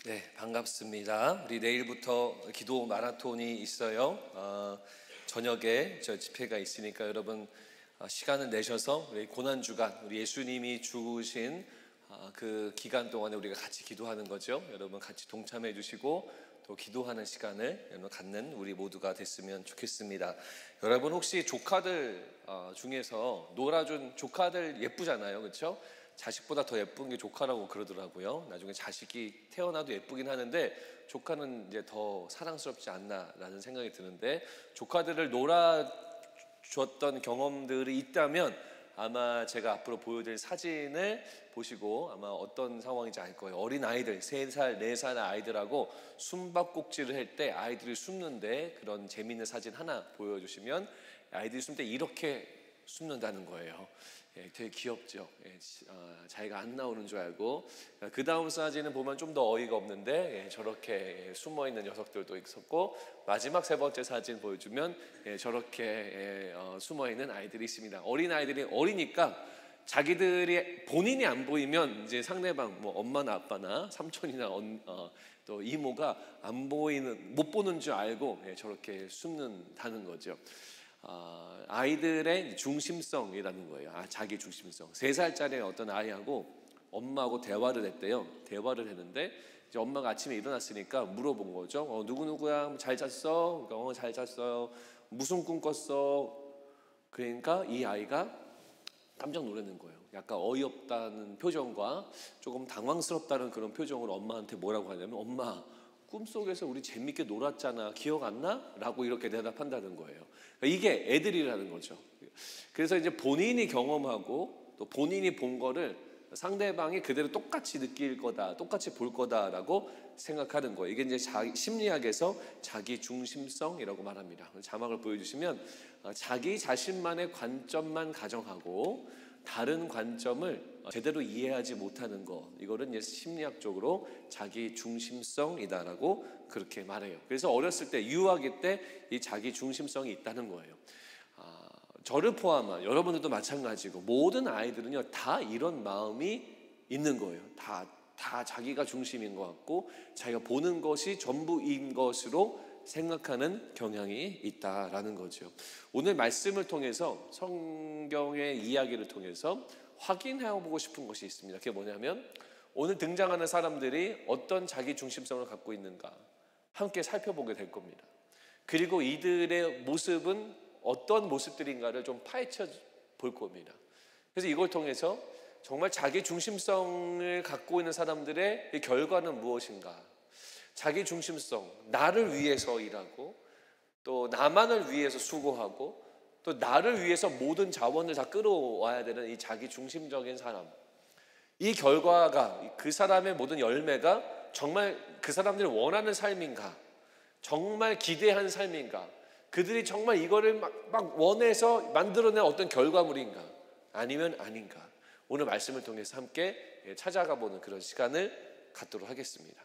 네, 반갑습니다. 우리 내일부터 기도 마라톤이 있어요. 저녁에 저 집회가 있으니까 여러분 시간을 내셔서 우리 고난 주간, 우리 예수님이 죽으신 그 기간 동안에 우리가 같이 기도하는 거죠. 여러분 같이 동참해 주시고 또 기도하는 시간을 여러분 갖는 우리 모두가 됐으면 좋겠습니다. 여러분 혹시 조카들 중에서 놀아준 조카들 예쁘잖아요, 그렇죠? 자식보다 더 예쁜 게 조카라고 그러더라고요. 나중에 자식이 태어나도 예쁘긴 하는데 조카는 이제 더 사랑스럽지 않나라는 생각이 드는데, 조카들을 놀아줬던 경험들이 있다면 아마 제가 앞으로 보여드릴 사진을 보시고 아마 어떤 상황인지 알 거예요. 어린 아이들, 3살, 4살 아이들하고 숨바꼭질을 할 때 아이들이 숨는데 그런 재미있는 사진 하나 보여주시면, 아이들이 숨을 때 이렇게 숨는다는 거예요. 되게 귀엽죠. 자기가 안 나오는 줄 알고. 그 다음 사진은 보면 좀 더 어이가 없는데 저렇게 숨어있는 녀석들도 있었고, 마지막 3번째 사진 보여주면 저렇게 숨어있는 아이들이 있습니다. 어린 아이들이 어리니까 자기들이 본인이 안 보이면 이제 상대방 뭐 엄마나 아빠나 삼촌이나 또 이모가 안 보이는, 못 보는 줄 알고 저렇게 숨는다는 거죠. 아이들의 중심성이라는 거예요. 자기 중심성. 3살짜리 어떤 아이하고 엄마하고 대화를 했대요. 대화를 했는데 이제 엄마가 아침에 일어났으니까 물어본 거죠. 누구누구야? 잘 잤어? 그러니까 잘 잤어요. 무슨 꿈 꿨어? 그러니까 이 아이가 깜짝 놀라는 거예요. 약간 어이없다는 표정과 조금 당황스럽다는 그런 표정으로 엄마한테 뭐라고 하냐면, 엄마, 꿈속에서 우리 재밌게 놀았잖아, 기억 안 나? 라고 이렇게 대답한다는 거예요. 그러니까 이게 애들이라는 거죠. 그래서 이제 본인이 경험하고 또 본인이 본 거를 상대방이 그대로 똑같이 느낄 거다, 똑같이 볼 거다라고 생각하는 거예요. 이게 이제 심리학에서 자기 중심성이라고 말합니다. 자막을 보여주시면, 자기 자신만의 관점만 가정하고 다른 관점을 제대로 이해하지 못하는 것, 이거를 이제 심리학적으로 자기 중심성이다라고 그렇게 말해요. 그래서 어렸을 때, 유아기 때 이 자기 중심성이 있다는 거예요. 저를 포함한 여러분들도 마찬가지고 모든 아이들은요 다 이런 마음이 있는 거예요. 다 자기가 중심인 것 같고 자기가 보는 것이 전부인 것으로 생각하는 경향이 있다라는 거죠. 오늘 말씀을 통해서, 성경의 이야기를 통해서 확인해보고 싶은 것이 있습니다. 그게 뭐냐면, 오늘 등장하는 사람들이 어떤 자기 중심성을 갖고 있는가 함께 살펴보게 될 겁니다. 그리고 이들의 모습은 어떤 모습들인가를 좀 파헤쳐 볼 겁니다. 그래서 이걸 통해서 정말 자기 중심성을 갖고 있는 사람들의 결과는 무엇인가, 자기 중심성, 나를 위해서 일하고 또 나만을 위해서 수고하고 또 나를 위해서 모든 자원을 다 끌어와야 되는 이 자기 중심적인 사람, 이 결과가, 그 사람의 모든 열매가 정말 그 사람들이 원하는 삶인가, 정말 기대한 삶인가, 그들이 정말 이거를 막 원해서 만들어낸 어떤 결과물인가, 아니면 아닌가, 오늘 말씀을 통해서 함께 찾아가 보는 그런 시간을 갖도록 하겠습니다.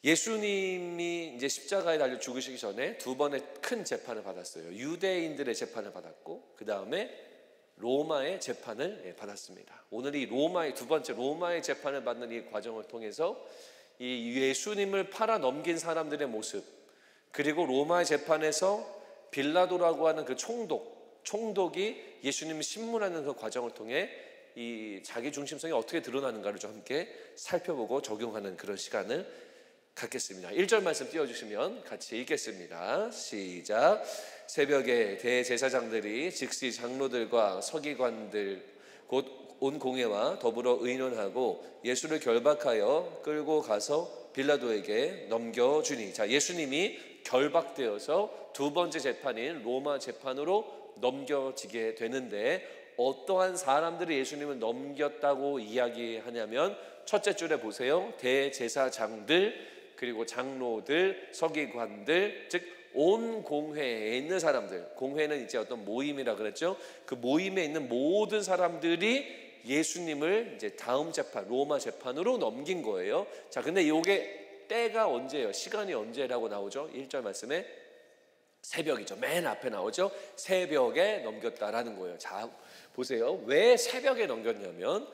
예수님이 이제 십자가에 달려 죽으시기 전에 2번의 큰 재판을 받았어요. 유대인들의 재판을 받았고 그 다음에 로마의 재판을 받았습니다. 오늘 이 로마의 2번째 로마의 재판을 받는 이 과정을 통해서 이 예수님을 팔아 넘긴 사람들의 모습, 그리고 로마의 재판에서 빌라도라고 하는 그 총독이 예수님을 신문하는 그 과정을 통해 이 자기 중심성이 어떻게 드러나는가를 좀 함께 살펴보고 적용하는 그런 시간을 갖겠습니다. 1절 말씀 띄워주시면 같이 읽겠습니다. 시작. 새벽에 대제사장들이 즉시 장로들과 서기관들 곧 온 공회와 더불어 의논하고 예수를 결박하여 끌고 가서 빌라도에게 넘겨주니. 자, 예수님이 결박되어서 2번째 재판인 로마 재판으로 넘겨지게 되는데, 어떠한 사람들이 예수님을 넘겼다고 이야기하냐면, 첫째 줄에 보세요. 대제사장들, 그리고 장로들, 서기관들, 즉 온 공회에 있는 사람들. 공회는 이제 어떤 모임이라 그랬죠. 그 모임에 있는 모든 사람들이 예수님을 이제 다음 재판, 로마 재판으로 넘긴 거예요. 자, 근데 이게 때가 언제예요? 시간이 언제라고 나오죠? 1절 말씀에 새벽이죠. 맨 앞에 나오죠. 새벽에 넘겼다라는 거예요. 자, 보세요. 왜 새벽에 넘겼냐면,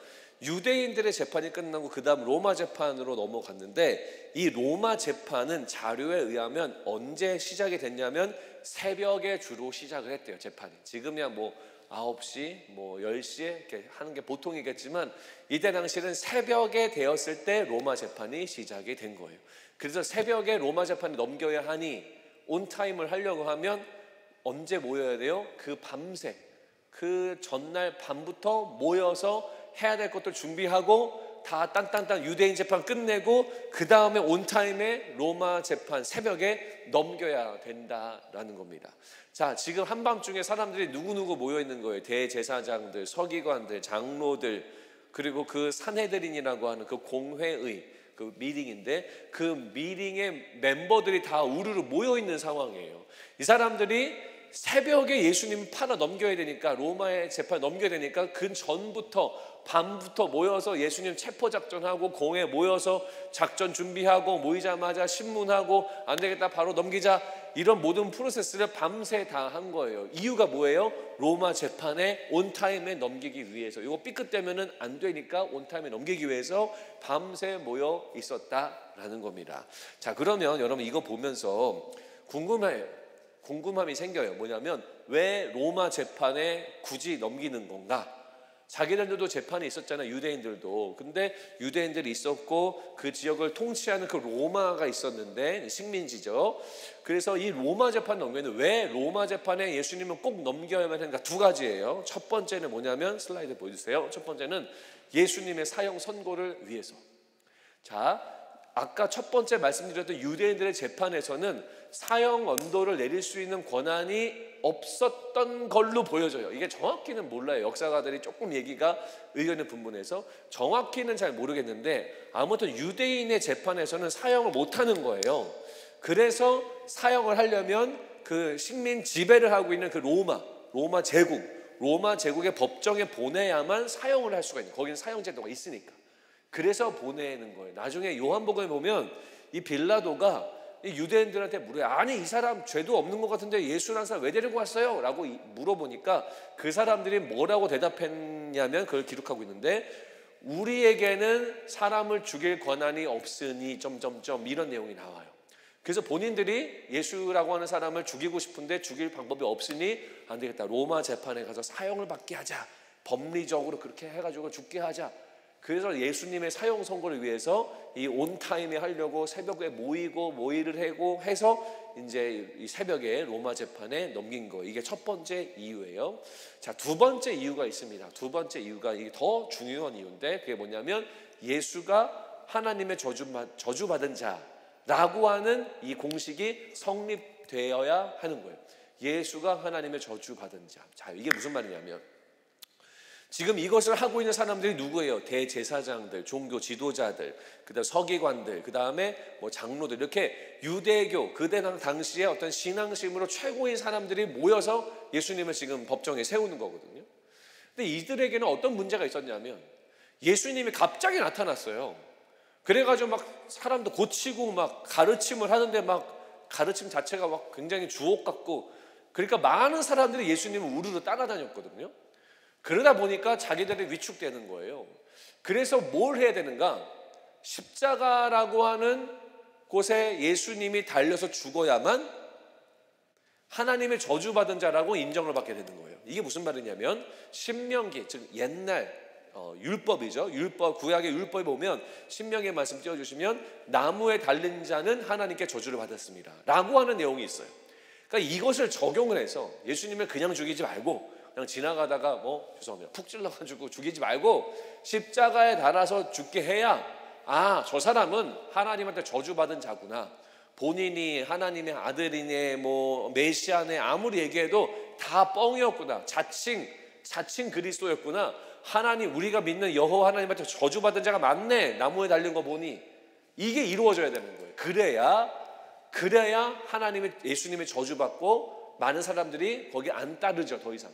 유대인들의 재판이 끝나고 그 다음 로마 재판으로 넘어갔는데, 이 로마 재판은 자료에 의하면 언제 시작이 됐냐면 새벽에 주로 시작을 했대요, 재판이. 지금이야 뭐 9시, 뭐 10시에 이렇게 하는 게 보통이겠지만 이때 당시에는 새벽에 되었을 때 로마 재판이 시작이 된 거예요. 그래서 새벽에 로마 재판이 넘겨야 하니 온타임을 하려고 하면 언제 모여야 돼요? 그 밤새, 그 전날 밤부터 모여서 해야 될 것들 준비하고 다 땅땅땅 유대인 재판 끝내고 그 다음에 온타임에 로마 재판 새벽에 넘겨야 된다라는 겁니다. 자, 지금 한밤중에 사람들이 누구누구 모여 있는 거예요. 대제사장들, 서기관들, 장로들, 그리고 그 산헤드린이라고 하는 그 공회의 그 미팅인데, 그 미팅의 멤버들이 다 우르르 모여 있는 상황이에요. 이 사람들이 새벽에 예수님 팔아 넘겨야 되니까, 로마의 재판 넘겨야 되니까 그 전부터 밤부터 모여서 예수님 체포작전하고 공회 모여서 작전 준비하고 모이자마자 신문하고 안 되겠다 바로 넘기자, 이런 모든 프로세스를 밤새 다 한 거예요. 이유가 뭐예요? 로마 재판에 온타임에 넘기기 위해서. 이거 삐끗되면은 안 되니까 온타임에 넘기기 위해서 밤새 모여 있었다라는 겁니다. 자, 그러면 여러분 이거 보면서 궁금함이 생겨요. 뭐냐면 왜 로마 재판에 굳이 넘기는 건가? 자기들도 재판이 있었잖아요, 유대인들도. 근데 유대인들이 있었고 그 지역을 통치하는 그 로마가 있었는데, 식민지죠. 그래서 이 로마 재판 넘기는, 왜 로마 재판에 예수님은 꼭 넘겨야만 하는가? 두 가지예요. 첫 번째는 뭐냐면, 슬라이드 보여주세요. 첫 번째는 예수님의 사형 선고를 위해서. 자, 아까 첫 번째 말씀드렸던 유대인들의 재판에서는 사형 언도를 내릴 수 있는 권한이 없었던 걸로 보여져요. 이게 정확히는 몰라요. 역사가들이 조금 얘기가 의견의 분분해서 정확히는 잘 모르겠는데, 아무튼 유대인의 재판에서는 사형을 못하는 거예요. 그래서 사형을 하려면 그 식민 지배를 하고 있는 그 로마 제국의 법정에 보내야만 사형을 할 수가 있는, 거기는 사형 제도가 있으니까. 그래서 보내는 거예요. 나중에 요한복음에 보면 이 빌라도가 이 유대인들한테 물어요. 아니, 이 사람 죄도 없는 것 같은데 예수라는 사람 왜 데리고 왔어요? 라고 물어보니까 그 사람들이 뭐라고 대답했냐면, 그걸 기록하고 있는데, 우리에게는 사람을 죽일 권한이 없으니 점점점 이런 내용이 나와요. 그래서 본인들이 예수라고 하는 사람을 죽이고 싶은데 죽일 방법이 없으니 안 되겠다, 로마 재판에 가서 사형을 받게 하자, 법리적으로 그렇게 해가지고 죽게 하자. 그래서 예수님의 사형 선고를 위해서 이 온타임에 하려고 새벽에 모의를 하고 해서 이제 이 새벽에 로마 재판에 넘긴 거. 이게 첫 번째 이유예요. 자, 두 번째 이유가 있습니다. 두 번째 이유가 이게 더 중요한 이유인데, 그게 뭐냐면 예수가 하나님의 저주받은 자라고 하는 이 공식이 성립되어야 하는 거예요. 예수가 하나님의 저주받은 자. 자, 이게 무슨 말이냐면, 지금 이것을 하고 있는 사람들이 누구예요? 대제사장들, 종교 지도자들, 그다음 서기관들, 그다음에 뭐 장로들, 이렇게 유대교 그때 당시에 어떤 신앙심으로 최고인 사람들이 모여서 예수님을 지금 법정에 세우는 거거든요. 근데 이들에게는 어떤 문제가 있었냐면, 예수님이 갑자기 나타났어요. 그래가지고 막 사람도 고치고 막 가르침을 하는데, 막 가르침 자체가 막 굉장히 주옥 같고, 그러니까 많은 사람들이 예수님을 우르르 따라다녔거든요. 그러다 보니까 자기들이 위축되는 거예요. 그래서 뭘 해야 되는가? 십자가라고 하는 곳에 예수님이 달려서 죽어야만 하나님의 저주받은 자라고 인정을 받게 되는 거예요. 이게 무슨 말이냐면, 신명기, 즉 옛날 율법이죠. 율법, 구약의 율법에 보면 신명기의 말씀 띄워주시면, 나무에 달린 자는 하나님께 저주를 받았습니다 라고 하는 내용이 있어요. 그러니까 이것을 적용을 해서 예수님을 그냥 죽이지 말고, 그냥 지나가다가 죄송합니다, 푹 찔러가지고 죽이지 말고 십자가에 달아서 죽게 해야, 아, 저 사람은 하나님한테 저주받은 자구나, 본인이 하나님의 아들이네, 메시아네, 아무리 얘기해도 다 뻥이었구나, 자칭 그리스도였구나, 하나님, 우리가 믿는 여호와 하나님한테 저주받은 자가 맞네, 나무에 달린 거 보니. 이게 이루어져야 되는 거예요. 그래야 예수님의 저주받고 많은 사람들이 거기 안 따르죠. 더 이상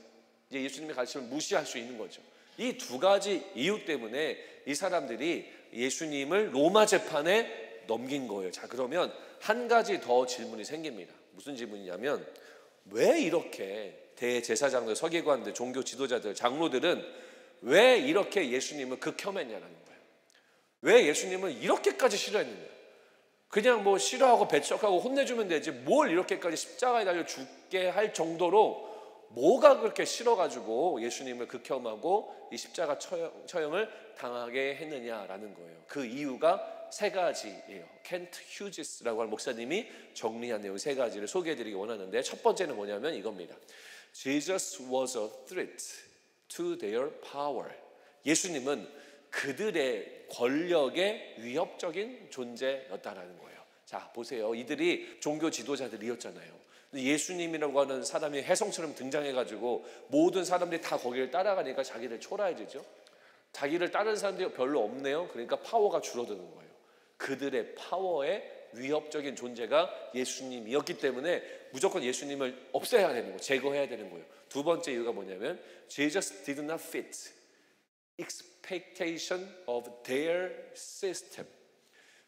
이제 예수님의 가르침을 무시할 수 있는 거죠. 이 두 가지 이유 때문에 이 사람들이 예수님을 로마 재판에 넘긴 거예요. 자, 그러면 한 가지 더 질문이 생깁니다. 무슨 질문이냐면, 왜 이렇게 대제사장들, 서기관들, 종교 지도자들, 장로들은 왜 이렇게 예수님을 극혐했냐라는 거예요. 왜 예수님을 이렇게까지 싫어했느냐. 그냥 뭐 싫어하고 배척하고 혼내주면 되지 뭘 이렇게까지 십자가에 달려 죽게 할 정도로 뭐가 그렇게 싫어가지고 예수님을 극혐하고 이 십자가 처형을 당하게 했느냐라는 거예요. 그 이유가 세 가지예요. 켄트 휴지스라고 하는 목사님이 정리한 내용 세 가지를 소개해드리기 원하는데, 첫 번째는 뭐냐면 이겁니다. Jesus was a threat to their power. 예수님은 그들의 권력의 위협적인 존재였다라는 거예요. 자, 보세요. 이들이 종교 지도자들이었잖아요. 예수님이라고 하는 사람이 혜성처럼 등장해가지고 모든 사람들이 다 거기를 따라가니까 자기를 초라해지죠. 자기를 따르는 사람들이 별로 없네요. 그러니까 파워가 줄어드는 거예요. 그들의 파워의 위협적인 존재가 예수님이었기 때문에 무조건 예수님을 없애야 되는 거예요. 제거해야 되는 거예요. 두 번째 이유가 뭐냐면 Jesus did not fit expectation of their system.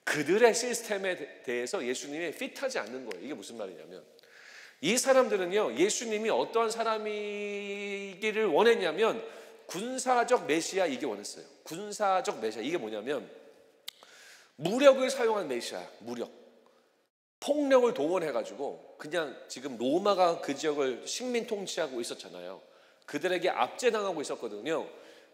그들의 시스템에 대해서 예수님이 핏하지 않는 거예요. 이게 무슨 말이냐면 이 사람들은요, 예수님이 어떠한 사람이기를 원했냐면 군사적 메시아, 이게 원했어요. 군사적 메시아. 이게 뭐냐면 무력을 사용한 메시아. 무력, 폭력을 동원해가지고 그냥 지금 로마가 그 지역을 식민 통치하고 있었잖아요. 그들에게 압제당하고 있었거든요.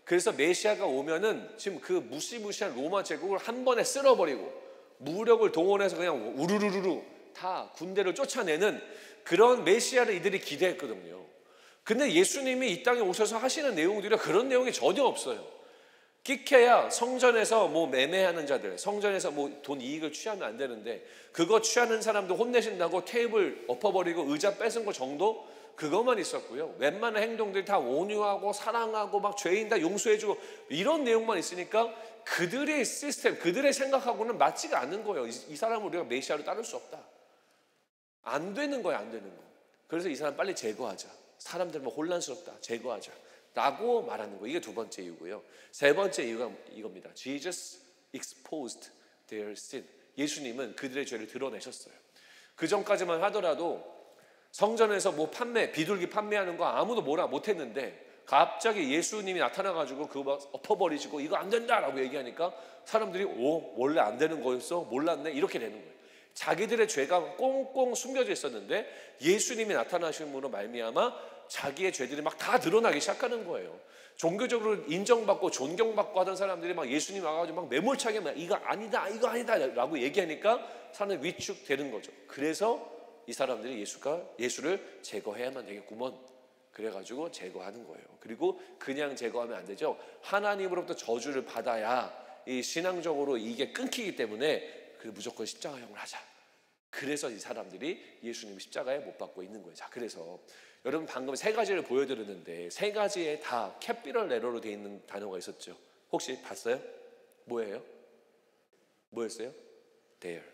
그래서 메시아가 오면은 지금 그 무시무시한 로마 제국을 한 번에 쓸어버리고 무력을 동원해서 그냥 우르르르 다 군대를 쫓아내는 그런 메시아를 이들이 기대했거든요. 근데 예수님이 이 땅에 오셔서 하시는 내용들이 그런 내용이 전혀 없어요. 끼케야 성전에서 뭐 매매하는 자들, 성전에서 뭐 돈 이익을 취하면 안 되는데 그거 취하는 사람도 혼내신다고 테이블 엎어버리고 의자 뺏은 거 정도, 그것만 있었고요. 웬만한 행동들이 다 온유하고 사랑하고 막 죄인 다 용서해주고 이런 내용만 있으니까 그들의 시스템, 그들의 생각하고는 맞지가 않는 거예요. 이 사람을 우리가 메시아로 따를 수 없다. 안 되는 거야, 안 되는 거. 그래서 이 사람 빨리 제거하자. 사람들 뭐 혼란스럽다. 제거하자. 라고 말하는 거. 이게 두 번째 이유고요. 세 번째 이유가 이겁니다. Jesus exposed their sin. 예수님은 그들의 죄를 드러내셨어요. 그 전까지만 하더라도 성전에서 뭐 비둘기 판매하는 거 아무도 뭐라 못했는데 갑자기 예수님이 나타나가지고 그거 막 엎어버리시고 이거 안 된다라고 얘기하니까 사람들이 원래 안 되는 거였어? 몰랐네? 이렇게 되는 거예요. 자기들의 죄가 꽁꽁 숨겨져 있었는데 예수님이 나타나심으로 말미암아 자기의 죄들이 막 다 드러나기 시작하는 거예요. 종교적으로 인정받고 존경받고 하던 사람들이 막 예수님 와가지고 막 매몰차게 막 이거 아니다 라고 얘기하니까 사람들이 위축되는 거죠. 그래서 이 사람들이 예수를 제거해야만 되겠구먼. 그래가지고 제거하는 거예요. 그리고 그냥 제거하면 안 되죠. 하나님으로부터 저주를 받아야 이 신앙적으로 이게 끊기기 때문에 무조건 십자가형을 하자. 그래서 이 사람들이 예수님 십자가에 못 박고 있는 거예요. 자, 그래서 여러분 방금 세 가지를 보여드렸는데 세 가지에 다 캐피털 레터로 되어 있는 단어가 있었죠. 혹시 봤어요? 뭐예요? 뭐였어요? Their.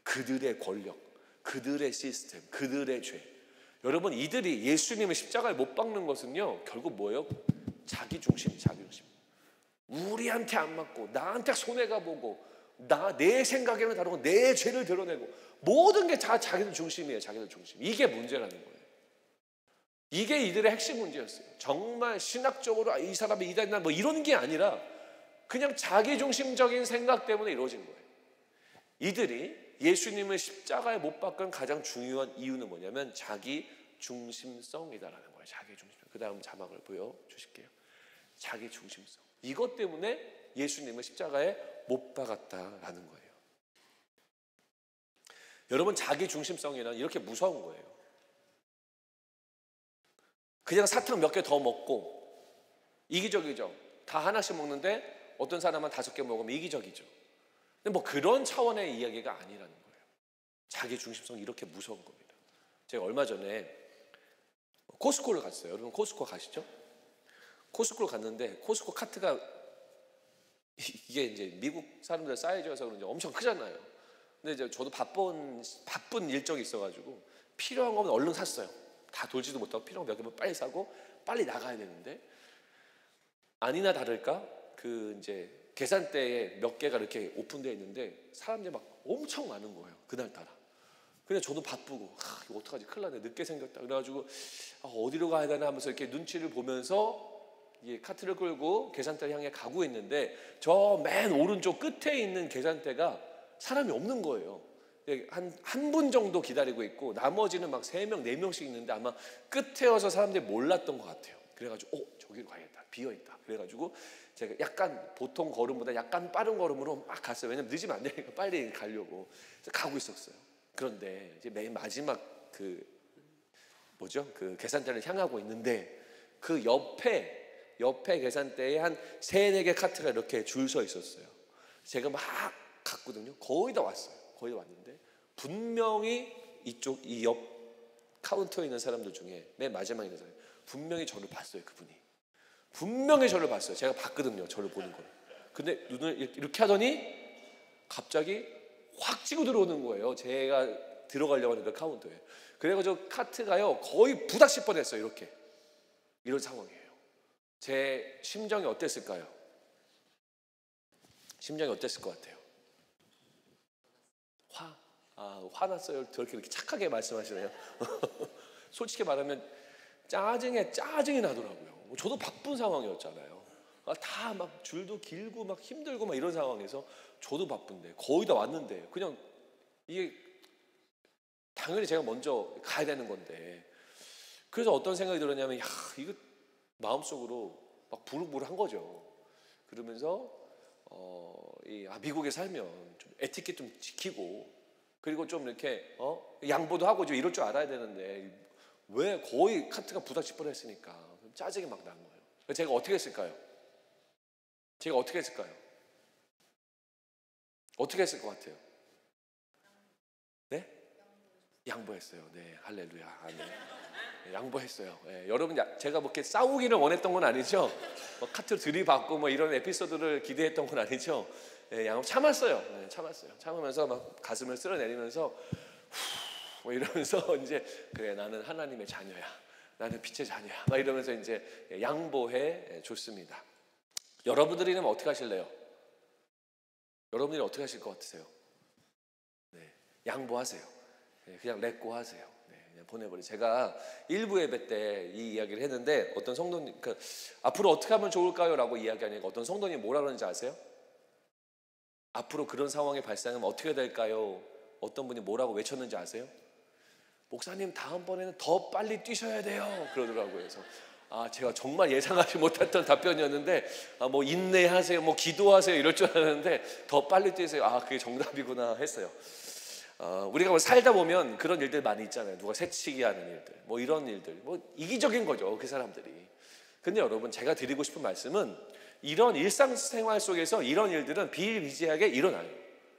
그들의 권력, 그들의 시스템, 그들의 죄. 여러분 이들이 예수님을 십자가에 못 박는 것은요 결국 뭐예요? 자기 중심. 우리한테 안 맞고 나한테 손해가 보고 내 생각에는 다르고 내 죄를 드러내고 모든 게 다 자기들 중심이에요. 자기들 중심. 이게 문제라는 거예요. 이게 이들의 핵심 문제였어요. 정말 신학적으로 이 사람이 이단이나 뭐 이런 게 아니라 그냥 자기 중심적인 생각 때문에 이루어진 거예요. 이들이 예수님을 십자가에 못 박은 가장 중요한 이유는 뭐냐면 자기 중심성이다라는 거예요. 자기 중심성. 그 다음 자막을 보여주실게요. 자기 중심성. 이것 때문에 예수님을 십자가에 못 박았다라는 거예요. 여러분 자기 중심성이란 이렇게 무서운 거예요. 그냥 사탕 몇 개 더 먹고 이기적이죠. 다 하나씩 먹는데 어떤 사람은 5개 먹으면 이기적이죠. 근데 뭐 그런 차원의 이야기가 아니라는 거예요. 자기 중심성이 이렇게 무서운 겁니다. 제가 얼마 전에 코스코를 갔어요. 여러분 코스코 가시죠? 코스코를 갔는데 코스코 카트가 이게 이제 미국 사람들 사이즈여서 그런지 엄청 크잖아요. 근데 이제 저도 바쁜 일정이 있어가지고 필요한 거면 얼른 샀어요. 다 돌지도 못하고 필요한 거 몇 개만 빨리 사고 빨리 나가야 되는데 아니나 다를까 그 이제 계산대에 몇 개가 이렇게 오픈되어 있는데 사람들이 막 엄청 많은 거예요. 그날따라 근데 저도 바쁘고 이거 어떡하지, 큰일 나네, 늦게 생겼다. 그래가지고 어디로 가야 되나 하면서 이렇게 눈치를 보면서 이 카트를 끌고 계산대를 향해 가고 있는데 저 맨 오른쪽 끝에 있는 계산대가 사람이 없는 거예요. 한 분 정도 기다리고 있고 나머지는 막 3명, 4명씩 있는데 아마 끝에여서 사람들이 몰랐던 것 같아요. 그래가지고 저기로 가야겠다, 비어있다. 그래가지고 제가 약간 보통 걸음보다 약간 빠른 걸음으로 막 갔어요. 왜냐면 늦으면 안 되니까 빨리 가려고. 그래서 가고 있었어요. 그런데 이제 맨 마지막 그 계산대를 향하고 있는데 그 옆에 계산대에 한 3-4개 카트가 이렇게 줄 서 있었어요. 제가 막 갔거든요. 거의 다 왔어요. 거의 다 왔는데 분명히 이 옆 카운터에 있는 사람들 중에 맨 마지막에 있는 사람이 분명히 저를 봤어요. 그분이 분명히 저를 봤어요. 제가 봤거든요, 저를 보는 걸. 근데 눈을 이렇게 하더니 갑자기 확 치고 들어오는 거예요. 제가 들어가려고 하는 그 카운터에. 그래가지고 카트가요 거의 부닥칠 뻔했어요. 이런 상황이에요. 제 심정이 어땠을까요? 심정이 어땠을 것 같아요? 화났어요. 저렇게 이렇게 착하게 말씀하시네요. 솔직히 말하면 짜증이 나더라고요. 저도 바쁜 상황이었잖아요. 다 막 줄도 길고 막 힘들고 막 이런 상황에서 저도 바쁜데 거의 다 왔는데 그냥 이게 당연히 제가 먼저 가야 되는 건데, 그래서 어떤 생각이 들었냐면 이거 마음속으로 막 부르부르한 거죠. 그러면서 미국에 살면 좀 에티켓 좀 지키고 그리고 좀 이렇게 양보도 하고 좀 이럴 줄 알아야 되는데 왜 거의 카트가 부닥칠 뻔했으니까 짜증이 막 난 거예요. 제가 어떻게 했을까요? 어떻게 했을 것 같아요? 네? 양보했어요. 네, 할렐루야. 네, 양보했어요. 네, 여러분, 제가 뭐 이렇게 싸우기를 원했던 건 아니죠. 카트 들이받고 뭐 이런 에피소드를 기대했던 건 아니죠. 네, 참았어요. 네, 참으면서 막 가슴을 쓸어내리면서 뭐 이러면서 이제 그래, 나는 하나님의 자녀야, 나는 빛의 자녀야, 막 이러면서 이제 양보해 줬습니다. 여러분들이면 어떻게 하실래요? 여러분들이 어떻게 하실 것 같으세요? 네, 양보하세요. 네, 그냥 렛고 하세요. 네, 그냥 보내버려. 제가 일부 예배 때 이 이야기를 했는데 어떤 성도님, 앞으로 어떻게 하면 좋을까요? 라고 이야기하니까 어떤 성도님이 뭐라 그러는지 아세요? 앞으로 그런 상황이 발생하면 어떻게 될까요? 어떤 분이 뭐라고 외쳤는지 아세요? 목사님, 다음번에는 더 빨리 뛰셔야 돼요, 그러더라고요. 그래서 제가 정말 예상하지 못했던 답변이었는데 뭐 인내하세요, 뭐 기도하세요 이럴 줄 알았는데 더 빨리 뛰세요. 그게 정답이구나 했어요. 우리가 뭐 살다 보면 그런 일들 많이 있잖아요. 누가 새치기 하는 일들, 뭐 이런 일들, 뭐 이기적인 거죠, 그 사람들이. 근데 여러분, 제가 드리고 싶은 말씀은 이런 일상생활 속에서 이런 일들은 비일비재하게 일어나요.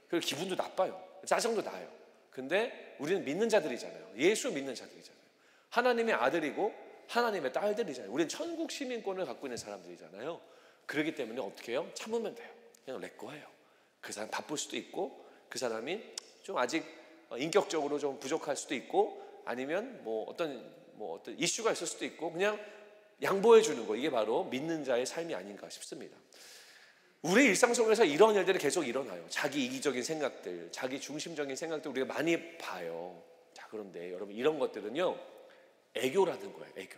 그리고 기분도 나빠요, 짜증도 나요. 근데 우리는 믿는 자들이잖아요. 예수 믿는 자들이잖아요. 하나님의 아들이고 하나님의 딸들이잖아요. 우리는 천국 시민권을 갖고 있는 사람들이잖아요. 그렇기 때문에 어떻게 해요? 참으면 돼요. 그냥 렛고해요. 그 사람 바쁠 수도 있고, 그 사람이 좀 아직 인격적으로 좀 부족할 수도 있고, 아니면 뭐 어떤 이슈가 있을 수도 있고, 그냥 양보해 주는 거, 이게 바로 믿는 자의 삶이 아닌가 싶습니다. 우리 일상 속에서 이런 일들이 계속 일어나요. 자기 이기적인 생각들, 자기 중심적인 생각들 우리가 많이 봐요. 자, 그런데 여러분, 이런 것들은요 애교라는 거예요. 애교.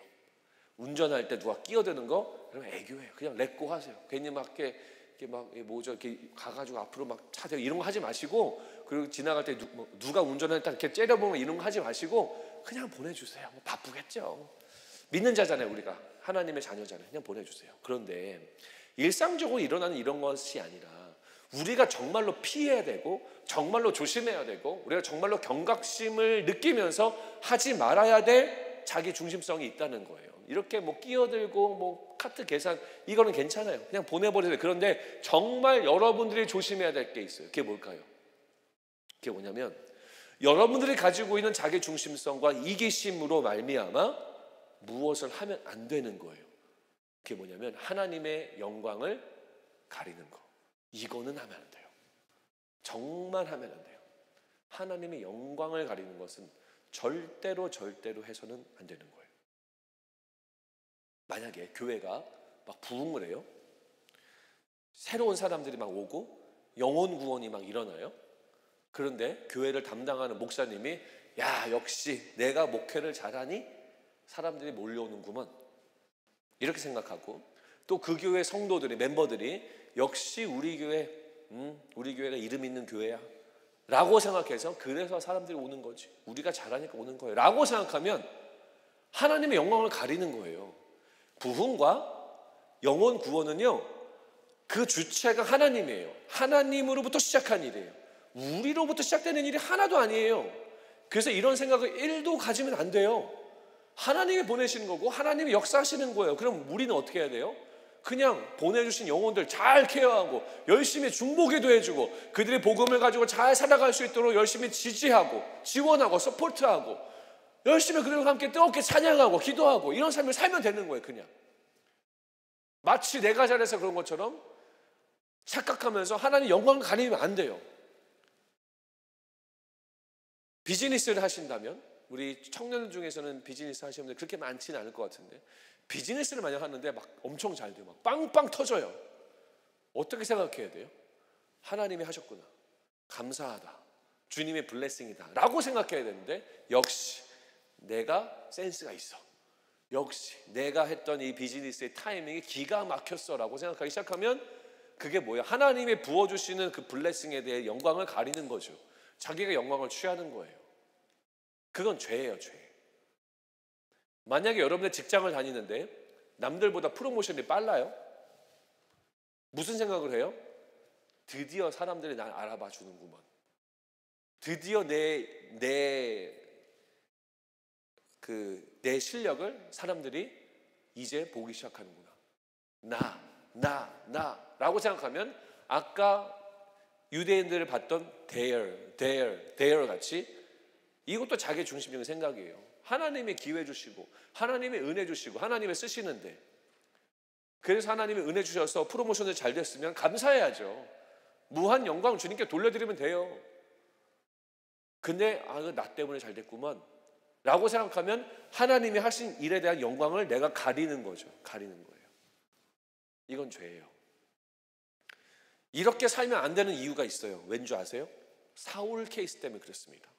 운전할 때 누가 끼어드는 거, 그러면 애교예요. 그냥 렛고 하세요. 괜히 막 이렇게 가가지고 앞으로 막 차 대고 이런 거 하지 마시고, 그리고 지나갈 때 누가 운전할 때 이렇게 째려보면 이런 거 하지 마시고 그냥 보내주세요. 뭐 바쁘겠죠. 믿는 자잖아요. 우리가 하나님의 자녀잖아요. 그냥 보내주세요. 그런데 일상적으로 일어나는 이런 것이 아니라 우리가 정말로 피해야 되고 정말로 조심해야 되고 우리가 정말로 경각심을 느끼면서 하지 말아야 될 자기 중심성이 있다는 거예요. 이렇게 뭐 끼어들고 뭐 카트 계산, 이거는 괜찮아요. 그냥 보내버리세요. 그런데 정말 여러분들이 조심해야 될 게 있어요. 그게 뭘까요? 그게 뭐냐면 여러분들이 가지고 있는 자기 중심성과 이기심으로 말미암아 무엇을 하면 안 되는 거예요. 그게 뭐냐면 하나님의 영광을 가리는 거. 이거는 하면 안 돼요. 정말 하면 안 돼요. 하나님의 영광을 가리는 것은 절대로 해서는 안 되는 거예요. 만약에 교회가 막 부흥을 해요. 새로운 사람들이 막 오고 영혼 구원이 막 일어나요. 그런데 교회를 담당하는 목사님이 야, 역시 내가 목회를 잘하니 사람들이 몰려오는구먼, 이렇게 생각하고, 또 그 교회 성도들이, 멤버들이 역시 우리 교회가 이름 있는 교회야 라고 생각해서, 그래서 사람들이 오는 거지, 우리가 잘하니까 오는 거예요 라고 생각하면 하나님의 영광을 가리는 거예요. 부흥과 영혼 구원은요, 그 주체가 하나님이에요. 하나님으로부터 시작한 일이에요. 우리로부터 시작되는 일이 하나도 아니에요. 그래서 이런 생각을 1도 가지면 안 돼요. 하나님이 보내시는 거고 하나님이 역사하시는 거예요. 그럼 우리는 어떻게 해야 돼요? 그냥 보내주신 영혼들 잘 케어하고 열심히 중보기도 해주고 그들의 복음을 가지고 잘 살아갈 수 있도록 열심히 지지하고 지원하고 서포트하고 열심히 그들과 함께 뜨겁게 찬양하고 기도하고 이런 삶을 살면 되는 거예요. 그냥 마치 내가 잘해서 그런 것처럼 착각하면서 하나님 영광을 가리면 안 돼요. 비즈니스를 하신다면, 우리 청년 중에서는 비즈니스 하시는 분들 그렇게 많지는 않을 것 같은데, 비즈니스를 만약 하는데 막 엄청 잘 돼요. 막 빵빵 터져요. 어떻게 생각해야 돼요? 하나님이 하셨구나, 감사하다, 주님의 블레싱이다 라고 생각해야 되는데, 역시 내가 센스가 있어, 역시 내가 했던 이 비즈니스의 타이밍이 기가 막혔어 라고 생각하기 시작하면 그게 뭐야? 하나님이 부어주시는 그 블레싱에 대해 영광을 가리는 거죠. 자기가 영광을 취하는 거예요. 그건 죄예요, 죄. 만약에 여러분들 직장을 다니는데 남들보다 프로모션이 빨라요? 무슨 생각을 해요? 드디어 사람들이 날 알아봐 주는구만. 드디어 내 실력을 사람들이 이제 보기 시작하는구나. 나라고 생각하면 아까 유대인들을 봤던 there 같이 이것도 자기 중심적인 생각이에요. 하나님이 기회 주시고 하나님의 은혜 주시고 하나님의 쓰시는데, 그래서 하나님이 은혜 주셔서 프로모션이 잘 됐으면 감사해야죠. 무한 영광 주님께 돌려드리면 돼요. 근데 나 때문에 잘 됐구만 라고 생각하면 하나님이 하신 일에 대한 영광을 내가 가리는 거죠. 가리는 거예요. 이건 죄예요. 이렇게 살면 안 되는 이유가 있어요. 왠지 아세요? 사울 케이스 때문에 그렇습니다.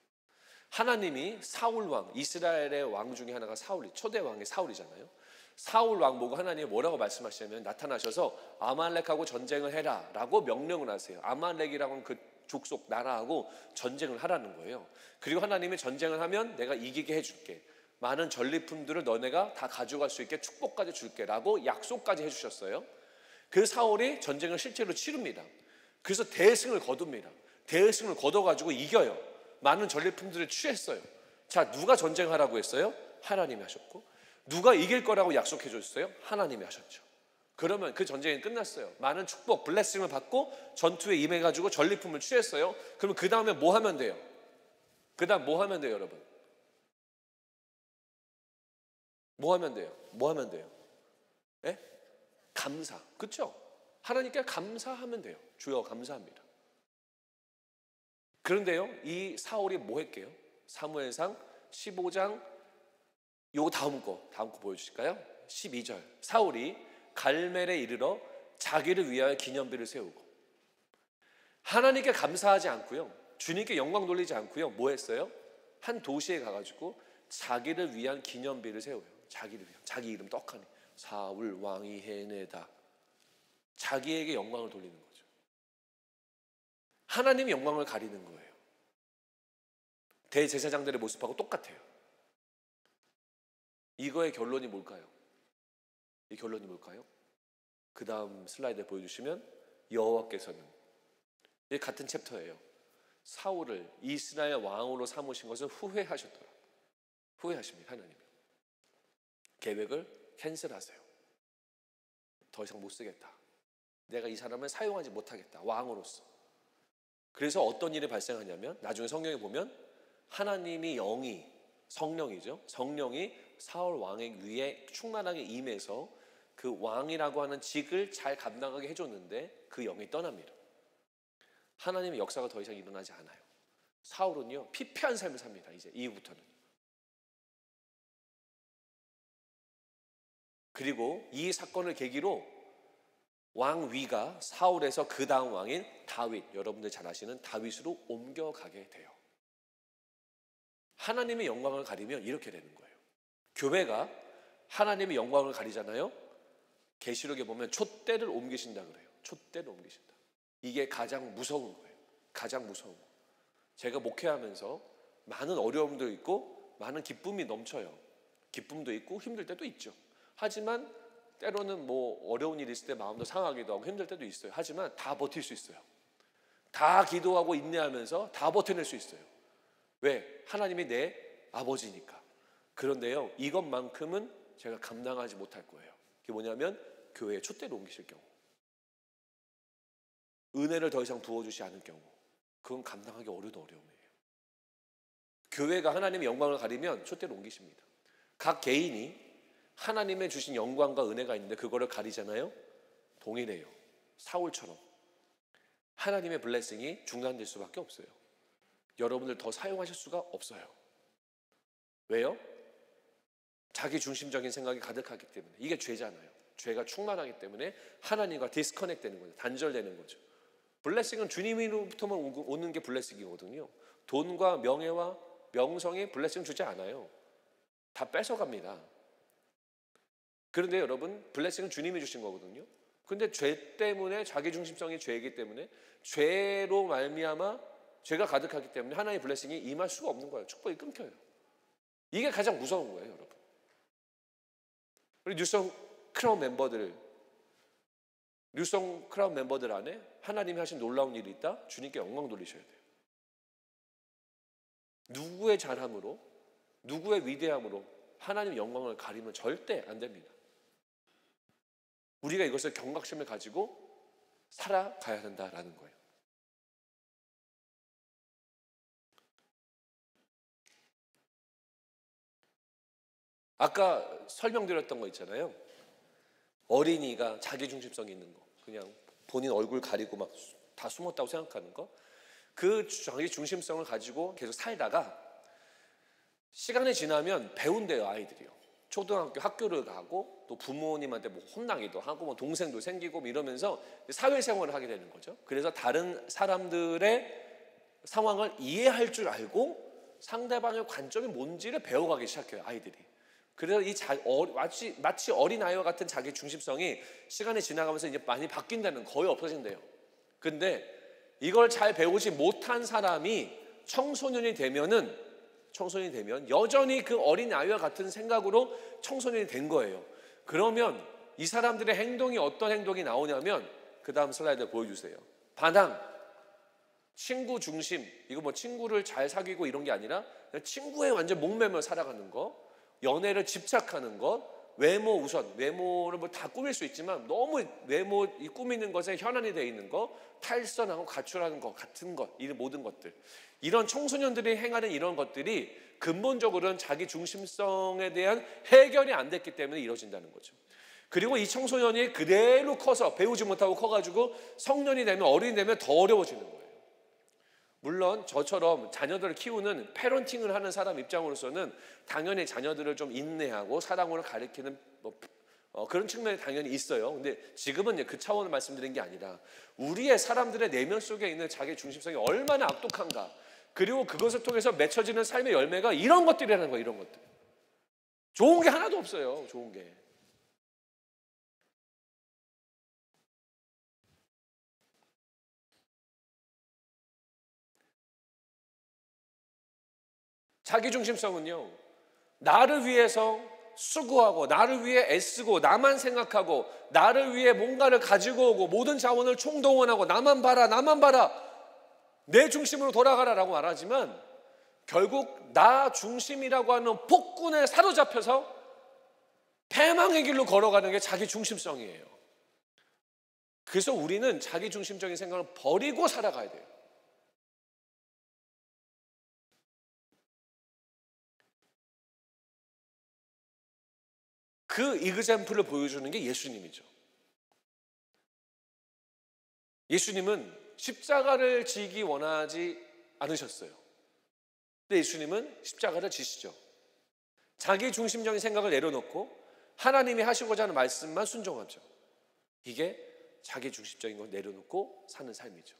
하나님이 사울 왕, 이스라엘의 왕 중에 하나가 초대 왕이 사울이잖아요. 사울 왕 보고 하나님이 뭐라고 말씀하시냐면, 나타나셔서 아말렉하고 전쟁을 해라 라고 명령을 하세요. 아말렉이라고는 그 족속 나라하고 전쟁을 하라는 거예요. 그리고 하나님이 전쟁을 하면 내가 이기게 해줄게, 많은 전리품들을 너네가 다 가져갈 수 있게 축복까지 줄게 라고 약속까지 해주셨어요. 그 사울이 전쟁을 실제로 치릅니다. 그래서 대승을 거둡니다. 대승을 거둬가지고 이겨요. 많은 전리품들을 취했어요. 자, 누가 전쟁하라고 했어요? 하나님이 하셨고, 누가 이길 거라고 약속해 줬어요? 하나님이 하셨죠. 그러면 그 전쟁이 끝났어요. 많은 축복, 블레싱을 받고 전투에 임해가지고 전리품을 취했어요. 그러면 그 다음에 뭐 하면 돼요? 그 다음 뭐 하면 돼요, 여러분? 뭐 하면 돼요? 뭐 하면 돼요? 예? 감사. 그렇죠? 하나님께 감사하면 돼요. 주여 감사합니다. 그런데요, 이 사울이 뭐 했게요? 사무엘상 15장 요 다음 거 보여주실까요? 12절. 사울이 갈멜에 이르러 자기를 위하여 기념비를 세우고, 하나님께 감사하지 않고요, 주님께 영광 돌리지 않고요, 뭐 했어요? 한 도시에 가가지고 자기를 위한 기념비를 세워요. 자기를 위한, 자기 이름 떡하니 사울 왕이 해내다. 자기에게 영광을 돌리는 거죠. 하나님이 영광을 가리는 거예요. 대제사장들의 모습하고 똑같아요. 이거의 결론이 뭘까요? 이 결론이 뭘까요? 그 다음 슬라이드 보여주시면, 여호와께서는, 이 같은 챕터예요. 사울을 이스라엘 왕으로 삼으신 것을 후회하셨더라. 후회하십니다. 하나님이 계획을 캔슬하세요. 더 이상 못 쓰겠다. 내가 이 사람을 사용하지 못하겠다, 왕으로서. 그래서 어떤 일이 발생하냐면, 나중에 성경에 보면 하나님이 성령이죠. 성령이 사울 왕의 위에 충만하게 임해서 그 왕이라고 하는 직을 잘 감당하게 해줬는데 그 영이 떠납니다. 하나님의 역사가 더 이상 일어나지 않아요. 사울은요, 피폐한 삶을 삽니다. 이제 이후부터는. 그리고 이 사건을 계기로 왕위가 사울에서 그 다음 왕인 다윗, 여러분들 잘 아시는 다윗으로 옮겨가게 돼요. 하나님의 영광을 가리면 이렇게 되는 거예요. 교회가 하나님의 영광을 가리잖아요. 계시록에 보면 촛대를 옮기신다 그래요. 촛대를 옮기신다. 이게 가장 무서운 거예요. 가장 무서운 거. 제가 목회하면서 많은 어려움도 있고 많은 기쁨이 넘쳐요. 기쁨도 있고 힘들 때도 있죠. 하지만 때로는 뭐 어려운 일이 있을 때 마음도 상하기도 하고 힘들 때도 있어요. 하지만 다 버틸 수 있어요. 다 기도하고 인내하면서 다 버텨낼 수 있어요. 왜? 하나님이 내 아버지니까. 그런데요, 이것만큼은 제가 감당하지 못할 거예요. 그게 뭐냐면 교회에 촛대를 옮기실 경우, 은혜를 더 이상 부어주지 않을 경우, 그건 감당하기 어려운 어려움이에요. 교회가 하나님의 영광을 가리면 촛대를 옮기십니다. 각 개인이 하나님의 주신 영광과 은혜가 있는데 그거를 가리잖아요. 동일해요. 사울처럼 하나님의 블레싱이 중단될 수밖에 없어요. 여러분들 더 사용하실 수가 없어요. 왜요? 자기 중심적인 생각이 가득하기 때문에. 이게 죄잖아요. 죄가 충만하기 때문에 하나님과 디스커넥트 되는 거죠. 단절되는 거죠. 블레싱은 주님으로부터만 오는 게 블레싱이거든요. 돈과 명예와 명성이 블레싱 주지 않아요. 다 뺏어갑니다. 그런데 여러분, 블레싱은 주님이 주신 거거든요. 근데 죄 때문에, 자기 중심성이 죄이기 때문에, 죄로 말미암아 죄가 가득하기 때문에 하나님의 블레싱이 임할 수가 없는 거예요. 축복이 끊겨요. 이게 가장 무서운 거예요, 여러분. 우리 뉴성 크라운 멤버들 안에 하나님이 하신 놀라운 일이 있다? 주님께 영광 돌리셔야 돼요. 누구의 잘함으로, 누구의 위대함으로 하나님의 영광을 가리면 절대 안 됩니다. 우리가 이것을 경각심을 가지고 살아가야 된다라는 거예요. 아까 설명드렸던 거 있잖아요. 어린이가 자기중심성이 있는 거, 그냥 본인 얼굴 가리고 막 다 숨었다고 생각하는 거, 그 자기중심성을 가지고 계속 살다가 시간이 지나면 배운대요, 아이들이요. 초등학교 학교를 가고 또 부모님한테 뭐 혼나기도 하고 뭐 동생도 생기고 뭐 이러면서 사회생활을 하게 되는 거죠. 그래서 다른 사람들의 상황을 이해할 줄 알고 상대방의 관점이 뭔지를 배워가기 시작해요, 아이들이. 그래서 마치 어린아이와 같은 자기 중심성이 시간이 지나가면서 이제 많이 바뀐다는, 거의 없어진대요. 근데 이걸 잘 배우지 못한 사람이 청소년이 되면 여전히 그 어린아이와 같은 생각으로 청소년이 된 거예요. 그러면 이 사람들의 행동이 어떤 행동이 나오냐면, 그 다음 슬라이드 보여주세요. 반항, 친구 중심, 이거 뭐 친구를 잘 사귀고 이런 게 아니라 그냥 친구에 완전 목매며 살아가는 거, 연애를 집착하는 것, 외모 우선, 외모를 뭐 다 꾸밀 수 있지만 너무 외모 이 꾸미는 것에 현안이 되어 있는 것, 탈선하고 가출하는 것 같은 것, 이 모든 것들, 이런 청소년들이 행하는 이런 것들이 근본적으로는 자기 중심성에 대한 해결이 안 됐기 때문에 이루어진다는 거죠. 그리고 이 청소년이 그대로 커서 배우지 못하고 커가지고 성년이 되면, 어른이 되면 더 어려워지는 거예요. 물론 저처럼 자녀들을 키우는 패런팅을 하는 사람 입장으로서는 당연히 자녀들을 좀 인내하고 사랑으로 가르치는 그런 측면이 당연히 있어요. 근데 지금은 그 차원을 말씀드린 게 아니라 우리의 사람들의 내면 속에 있는 자기 중심성이 얼마나 악독한가, 그리고 그것을 통해서 맺혀지는 삶의 열매가 이런 것들이라는 거예요. 이런 것들. 좋은 게 하나도 없어요. 좋은 게. 자기중심성은요, 나를 위해서 수고하고 나를 위해 애쓰고 나만 생각하고 나를 위해 뭔가를 가지고 오고 모든 자원을 총동원하고 나만 봐라 내 중심으로 돌아가라라고 말하지만, 결국 나 중심이라고 하는 폭군에 사로잡혀서 패망의 길로 걸어가는 게 자기중심성이에요. 그래서 우리는 자기중심적인 생각을 버리고 살아가야 돼요. 그 이그젬플을 보여주는 게 예수님이죠. 예수님은 십자가를 지기 원하지 않으셨어요. 근데 예수님은 십자가를 지시죠. 자기 중심적인 생각을 내려놓고 하나님이 하시고자 하는 말씀만 순종하죠. 이게 자기 중심적인 걸 내려놓고 사는 삶이죠.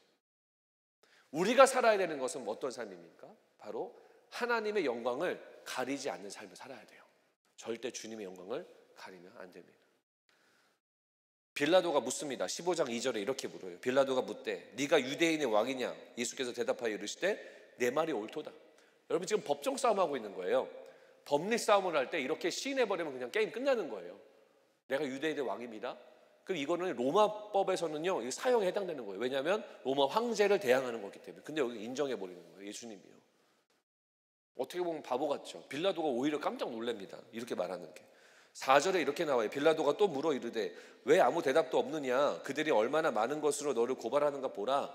우리가 살아야 되는 것은 어떤 삶입니까? 바로 하나님의 영광을 가리지 않는 삶을 살아야 돼요. 절대 주님의 영광을 가리면 안 됩니다. 빌라도가 묻습니다. 15장 2절에 이렇게 물어요. 빌라도가 묻되 네가 유대인의 왕이냐? 예수께서 대답하여 이르시되 내 말이 옳도다. 여러분 지금 법정 싸움하고 있는 거예요. 법리 싸움을 할 때 이렇게 시인해버리면 그냥 게임 끝나는 거예요. 내가 유대인의 왕입니다. 그럼 이거는 로마법에서는요 사형에 해당되는 거예요. 왜냐하면 로마 황제를 대항하는 거기 때문에. 근데 여기 인정해버리는 거예요. 예수님이요. 어떻게 보면 바보 같죠. 빌라도가 오히려 깜짝 놀랍니다. 이렇게 말하는 게. 4절에 이렇게 나와요. 빌라도가 또 물어 이르되 왜 아무 대답도 없느냐? 그들이 얼마나 많은 것으로 너를 고발하는가 보라.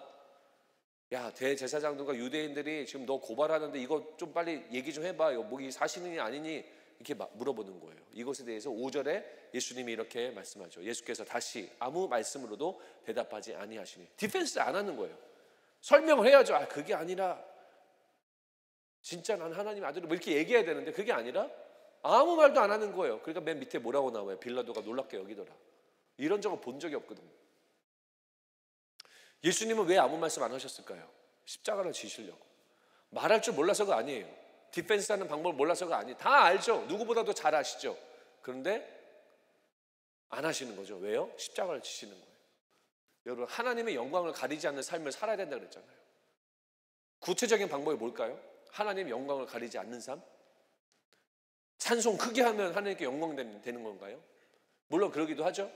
야, 대제사장들과 유대인들이 지금 너 고발하는데 이거 좀 빨리 얘기 좀 해봐. 뭐 이 사실이니 아니니 이렇게 물어보는 거예요. 이것에 대해서 5절에 예수님이 이렇게 말씀하죠. 예수께서 다시 아무 말씀으로도 대답하지 아니하시니. 디펜스 안 하는 거예요. 설명을 해야죠. 아, 그게 아니라 진짜 난 하나님 아들을 뭐 이렇게 얘기해야 되는데 그게 아니라 아무 말도 안 하는 거예요. 그러니까 맨 밑에 뭐라고 나와요? 빌라도가 놀랍게 여기더라. 이런 적은 본 적이 없거든요. 예수님은 왜 아무 말씀 안 하셨을까요? 십자가를 지시려고. 말할 줄 몰라서가 아니에요. 디펜스하는 방법을 몰라서가 아니에요. 다 알죠. 누구보다도 잘 아시죠. 그런데 안 하시는 거죠. 왜요? 십자가를 지시는 거예요. 여러분 하나님의 영광을 가리지 않는 삶을 살아야 된다고 그랬잖아요. 구체적인 방법이 뭘까요? 하나님의 영광을 가리지 않는 삶? 찬송 크게 하면 하나님께 영광 되는 건가요? 물론 그러기도 하죠.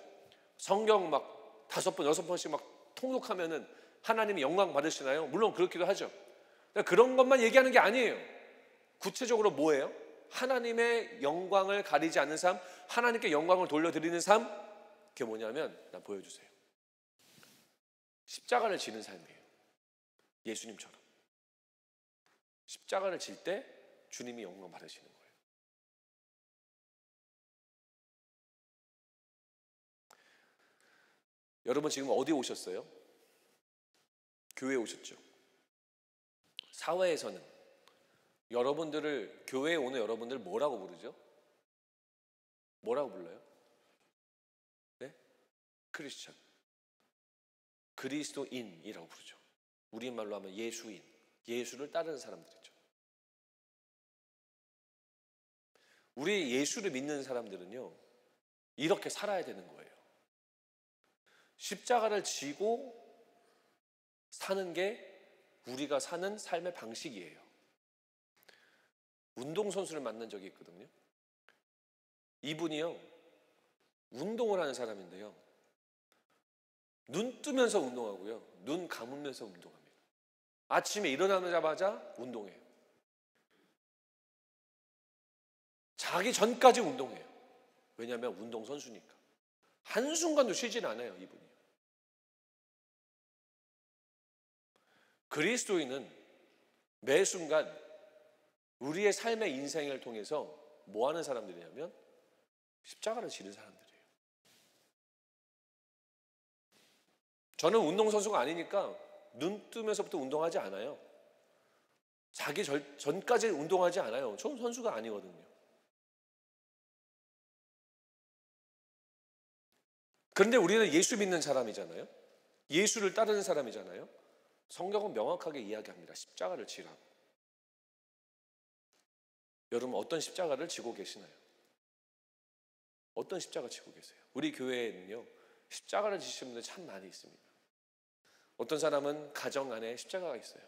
성경 막 5번, 6번씩 막 통독하면은 하나님이 영광 받으시나요? 물론 그렇기도 하죠. 그런 것만 얘기하는 게 아니에요. 구체적으로 뭐예요? 하나님의 영광을 가리지 않는 삶, 하나님께 영광을 돌려드리는 삶. 그게 뭐냐면 나 보여주세요. 십자가를 지는 삶이에요. 예수님처럼. 십자가를 질 때 주님이 영광 받으시는 거예요. 여러분 지금 어디 오셨어요? 교회에 오셨죠? 사회에서는 여러분들을, 교회에 오는 여러분들 뭐라고 부르죠? 뭐라고 불러요? 네? 크리스천. 그리스도인이라고 부르죠. 우리말로 하면 예수인. 예수를 따르는 사람들이죠. 우리 예수를 믿는 사람들은요 이렇게 살아야 되는 거예요. 십자가를 지고 사는 게 우리가 사는 삶의 방식이에요. 운동선수를 만난 적이 있거든요. 이분이요 운동을 하는 사람인데요 눈 뜨면서 운동하고요 눈 감으면서 운동합니다. 아침에 일어나자마자 운동해요. 자기 전까지 운동해요. 왜냐하면 운동선수니까. 한순간도 쉬진 않아요. 이분이. 그리스도인은 매 순간 우리의 삶의 인생을 통해서 뭐 하는 사람들이냐면 십자가를 지는 사람들이에요. 저는 운동선수가 아니니까 눈 뜨면서부터 운동하지 않아요. 자기 전까지 운동하지 않아요. 전 선수가 아니거든요. 그런데 우리는 예수 믿는 사람이잖아요. 예수를 따르는 사람이잖아요. 성경은 명확하게 이야기합니다. 십자가를 지라고. 여러분 어떤 십자가를 지고 계시나요? 어떤 십자가 지고 계세요? 우리 교회에는요 십자가를 지시는 분들 참 많이 있습니다. 어떤 사람은 가정 안에 십자가가 있어요.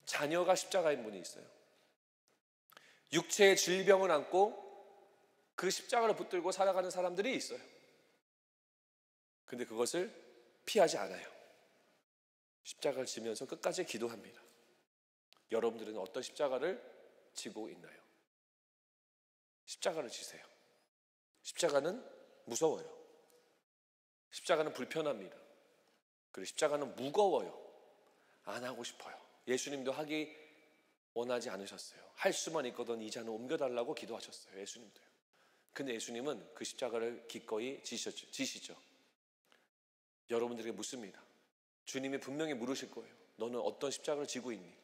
자녀가 십자가인 분이 있어요. 육체의 질병을 안고 그 십자가를 붙들고 살아가는 사람들이 있어요. 근데 그것을 피하지 않아요. 십자가를 지면서 끝까지 기도합니다. 여러분들은 어떤 십자가를 지고 있나요? 십자가를 지세요. 십자가는 무서워요. 십자가는 불편합니다. 그리고 십자가는 무거워요. 안 하고 싶어요. 예수님도 하기 원하지 않으셨어요. 할 수만 있거든 이 잔을 옮겨달라고 기도하셨어요. 예수님도요. 근데 예수님은 그 십자가를 기꺼이 지시죠. 여러분들에게 묻습니다. 주님이 분명히 물으실 거예요. 너는 어떤 십자가를 지고 있니?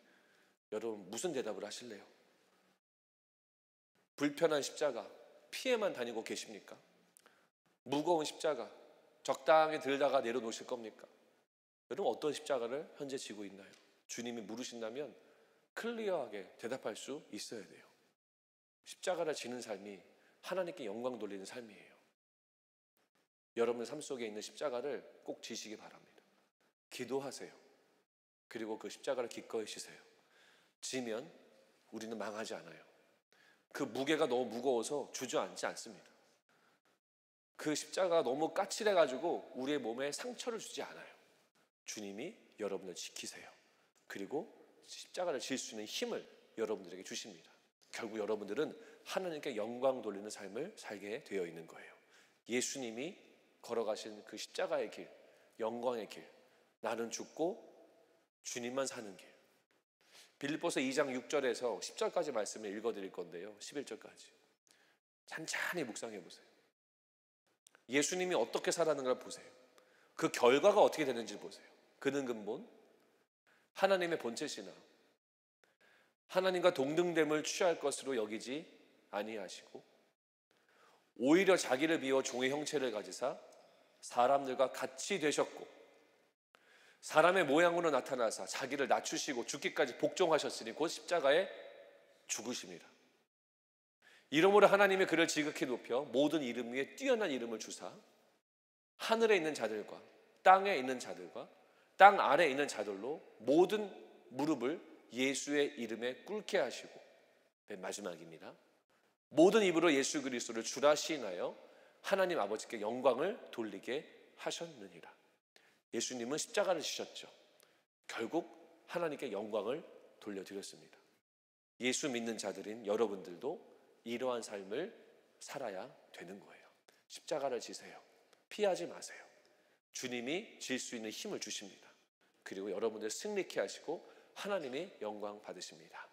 여러분 무슨 대답을 하실래요? 불편한 십자가 피해만 다니고 계십니까? 무거운 십자가 적당히 들다가 내려놓으실 겁니까? 여러분 어떤 십자가를 현재 지고 있나요? 주님이 물으신다면 클리어하게 대답할 수 있어야 돼요. 십자가를 지는 삶이 하나님께 영광 돌리는 삶이에요. 여러분의 삶 속에 있는 십자가를 꼭 지시기 바랍니다. 기도하세요. 그리고 그 십자가를 기꺼이 지세요. 지면 우리는 망하지 않아요. 그 무게가 너무 무거워서 주저앉지 않습니다. 그 십자가가 너무 까칠해가지고 우리의 몸에 상처를 주지 않아요. 주님이 여러분을 지키세요. 그리고 십자가를 질 수 있는 힘을 여러분들에게 주십니다. 결국 여러분들은 하나님께 영광 돌리는 삶을 살게 되어 있는 거예요. 예수님이 걸어가신 그 십자가의 길, 영광의 길, 나는 죽고 주님만 사는 길. 빌립보서 2장 6절에서 10절까지 말씀을 읽어드릴 건데요, 11절까지 찬찬히 묵상해 보세요. 예수님이 어떻게 살았는가를 보세요. 그 결과가 어떻게 되는지 보세요. 그는 근본 하나님의 본체시나 하나님과 동등됨을 취할 것으로 여기지 아니하시고 오히려 자기를 비워 종의 형체를 가지사 사람들과 같이 되셨고 사람의 모양으로 나타나사 자기를 낮추시고 죽기까지 복종하셨으니 곧 십자가에 죽으십니다. 이러므로 하나님이 그를 지극히 높여 모든 이름 위에 뛰어난 이름을 주사 하늘에 있는 자들과 땅에 있는 자들과 땅 아래에 있는 자들로 모든 무릎을 예수의 이름에 꿇게 하시고, 맨 마지막입니다. 모든 입으로 예수 그리스도를 주라 시인하여 하나님 아버지께 영광을 돌리게 하셨느니라. 예수님은 십자가를 지셨죠. 결국 하나님께 영광을 돌려드렸습니다. 예수 믿는 자들인 여러분들도 이러한 삶을 살아야 되는 거예요. 십자가를 지세요. 피하지 마세요. 주님이 질 수 있는 힘을 주십니다. 그리고 여러분들 승리케 하시고 하나님이 영광 받으십니다.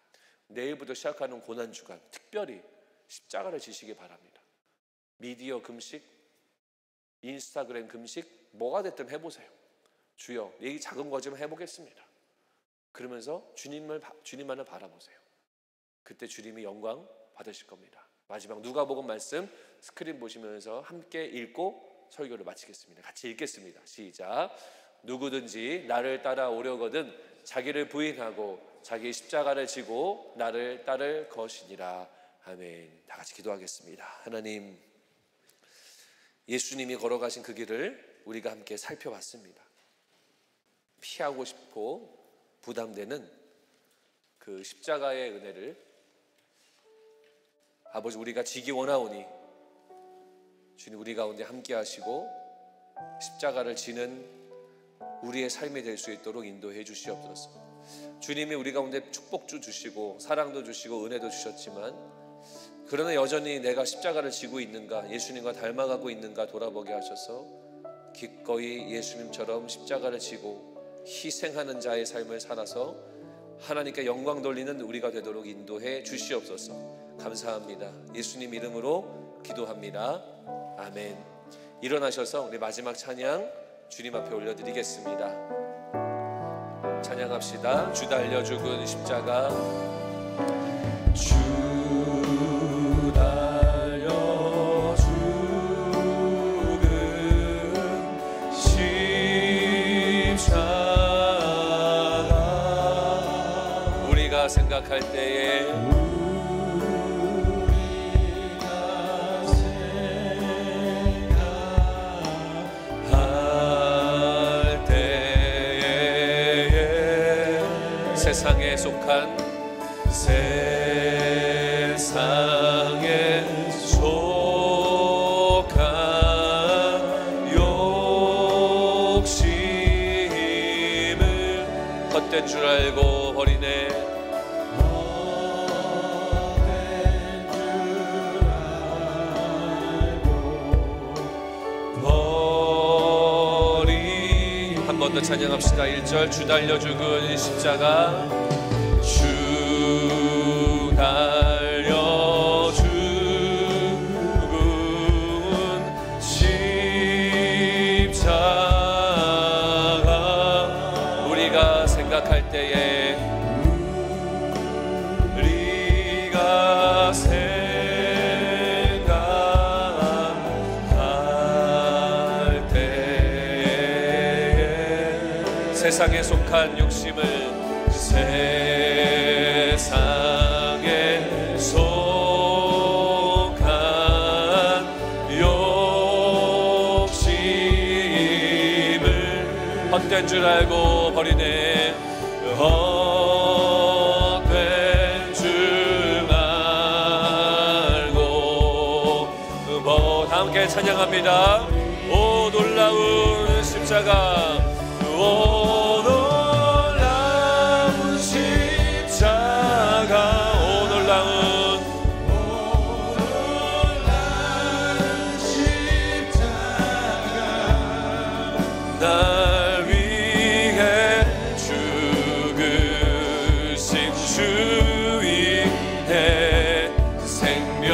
내일부터 시작하는 고난주간 특별히 십자가를 지시기 바랍니다. 미디어 금식, 인스타그램 금식, 뭐가 됐든 해보세요. 주여, 이 작은 거 좀 해보겠습니다. 그러면서 주님만을 바라보세요. 그때 주님이 영광 받으실 겁니다. 마지막 누가복음 말씀 스크린 보시면서 함께 읽고 설교를 마치겠습니다. 같이 읽겠습니다. 시작. 누구든지 나를 따라오려거든 자기를 부인하고 자기 십자가를 지고 나를 따를 것이니라. 아멘. 다 같이 기도하겠습니다. 하나님, 예수님이 걸어가신 그 길을 우리가 함께 살펴봤습니다. 피하고 싶고 부담되는 그 십자가의 은혜를 아버지 우리가 지기 원하오니 주님 우리 가운데 함께 하시고 십자가를 지는 우리의 삶이 될 수 있도록 인도해 주시옵소서. 주님이 우리 가운데 축복도 주시고 사랑도 주시고 은혜도 주셨지만 그러나 여전히 내가 십자가를 지고 있는가, 예수님과 닮아가고 있는가 돌아보게 하셔서 기꺼이 예수님처럼 십자가를 지고 희생하는 자의 삶을 살아서 하나님께 영광 돌리는 우리가 되도록 인도해 주시옵소서. 감사합니다. 예수님 이름으로 기도합니다. 아멘. 일어나셔서 우리 마지막 찬양 주님 앞에 올려드리겠습니다. 찬양합시다. 주 달려 죽은 십자가. 주 달려 죽은 십자가. 우리가 생각할 때에 세상에 속한 욕심을 헛된 줄 알고 버리네. 한 번 더 찬양합시다. 1절 주 달려 죽은 십자가. 주 달려 죽은 십자가. 우리가 생각할 때에 우리가 생각할 때에 세상에 속한 욕심을 줄 알고 버리네. 헛된 줄 알고. 다 함께 찬양합니다. 오 놀라운 십자가, 오 놀라운 십자가, 오 놀라운 십자가, 날 위해 죽으신 주인의 생명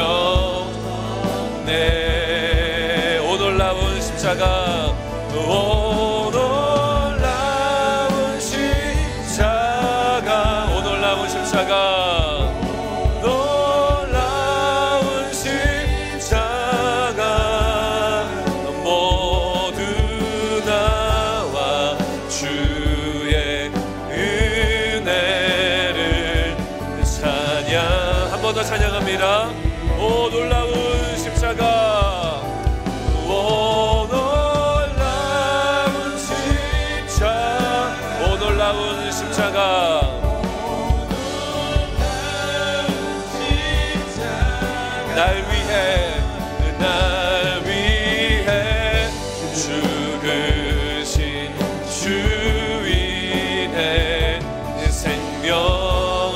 내. 오 놀라운 십자가, 오 놀라운 십자가, 오 놀라운 십자가, 놀라운 십자가, 모두 나와 주의 은혜를 찬양. 한 번 더 찬양합니다. 오 놀라운 십자가, 오 놀라운 십자가, 오 놀라운 십자가, 날 위해 죽으신 주인의 생명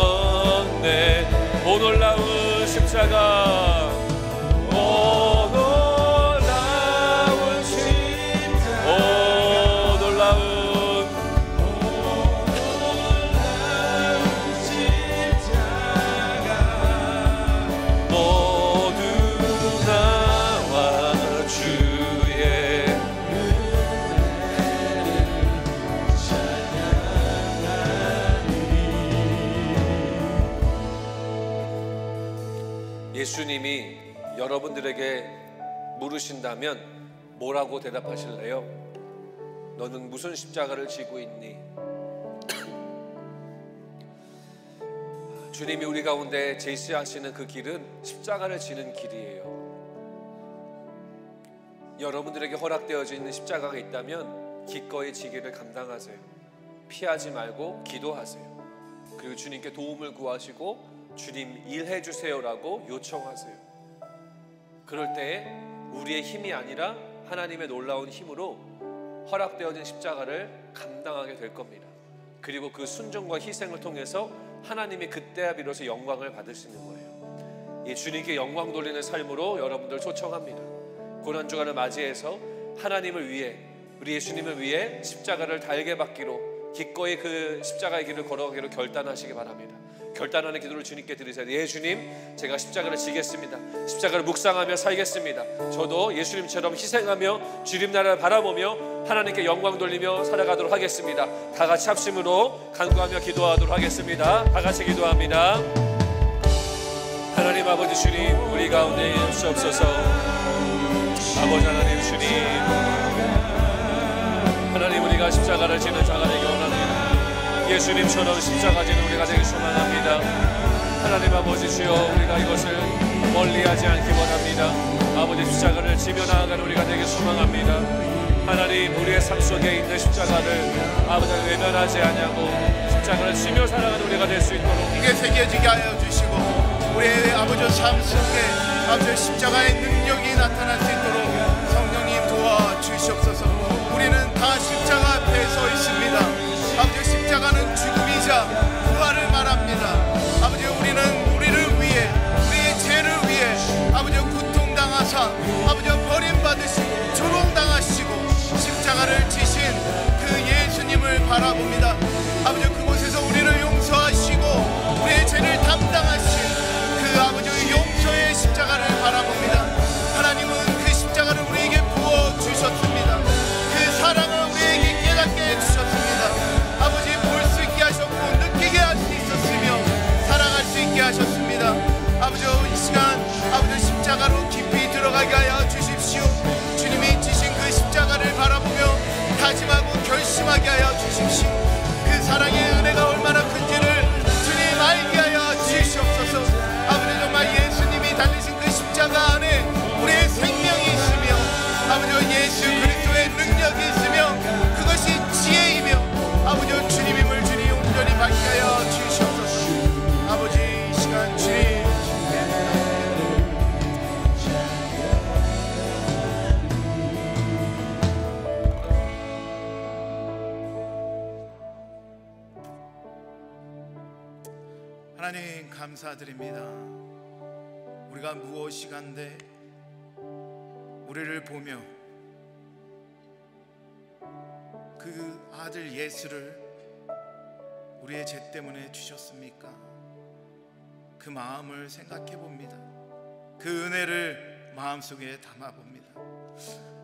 얻네. 오 놀라운 십자가, 오 놀라운 십자가, 오 놀라운 십자가, 모두 나와 주의 은혜를 찬양하리. 예수님이 여러분들에게 물으신다면 뭐라고 대답하실래요? 너는 무슨 십자가를 지고 있니? 주님이 우리 가운데 제시하시는 그 길은 십자가를 지는 길이에요. 여러분들에게 허락되어져 있는 십자가가 있다면 기꺼이 지기를 감당하세요. 피하지 말고 기도하세요. 그리고 주님께 도움을 구하시고 주님 일해 주세요라고 요청하세요. 그럴 때에 우리의 힘이 아니라 하나님의 놀라운 힘으로 허락되어진 십자가를 감당하게 될 겁니다. 그리고 그 순종과 희생을 통해서 하나님이 그때야 비로소 영광을 받으시는 거예요. 이 주님께 영광 돌리는 삶으로 여러분들 초청합니다. 고난주간을 맞이해서 하나님을 위해, 우리 예수님을 위해 십자가를 달게 받기로, 기꺼이 그 십자가의 길을 걸어가기로 결단하시기 바랍니다. 결단하는 기도를 주님께 드리세요. 예 주님, 제가 십자가를 지겠습니다. 십자가를 묵상하며 살겠습니다. 저도 예수님처럼 희생하며 주님 나라를 바라보며 하나님께 영광 돌리며 살아가도록 하겠습니다. 다 같이 합심으로 간구하며 기도하도록 하겠습니다. 다 같이 기도합니다. 하나님 아버지 주님, 우리 가운데 주옵소서. 아버지 하나님 주님, 하나님 우리가 십자가를 지는 자가 되기 원합니다. 예수님처럼 십자가 지는 우리가 되길 소망합니다. 하나님 아버지 주여, 우리가 이것을 멀리하지 않기 원합니다. 아버지 십자가를 지며 나아가는 우리가 되길 소망합니다. 하나님 우리의 삶 속에 있는 십자가를 아버지 외면하지 않냐고 십자가를 지며 살아가는 우리가 될 수 있도록 이게 새겨지게 하여 주시고, 우리의 아버지 삶 속에 아버지 십자가의 능력이 나타날 수 있도록 성령님 도와주시옵소서. 우리는 다 십자가 앞에 서 있습니다. 아버지 십자가는 죽음이자 부활을 말합니다. 아버지 우리는 우리를 위해, 우리의 죄를 위해 아버지 고통당하사 아버지 버림받으시고 조롱당하시고 십자가를 지신 그 예수님을 바라봅니다. 아버지 그곳에서 우리를 용서하시고 우리의 죄를 담당하신 그 아버지의 용서의 십자가를 바라봅니다. 하나님은 그 십자가를 우리에게 부어주셨습니다. 그 사랑을 우리에게 깨닫게 해주셨습니다. 아버지 볼 수 있게 하셨고 느끼게 할 수 있었으며 살아갈 수 있게 하셨습니다. 아버지 이 시간 아버지 십자가로 깊이 들어가게 하여 주십시오. 주님이 지신 그 십자가를 바라보며 다짐하고 결심하게 하여 주십시오. 하나님 감사드립니다. 우리가 무엇이 간데 우리를 보며 그 아들 예수를 우리의 죄 때문에 주셨습니까? 그 마음을 생각해 봅니다. 그 은혜를 마음속에 담아 봅니다.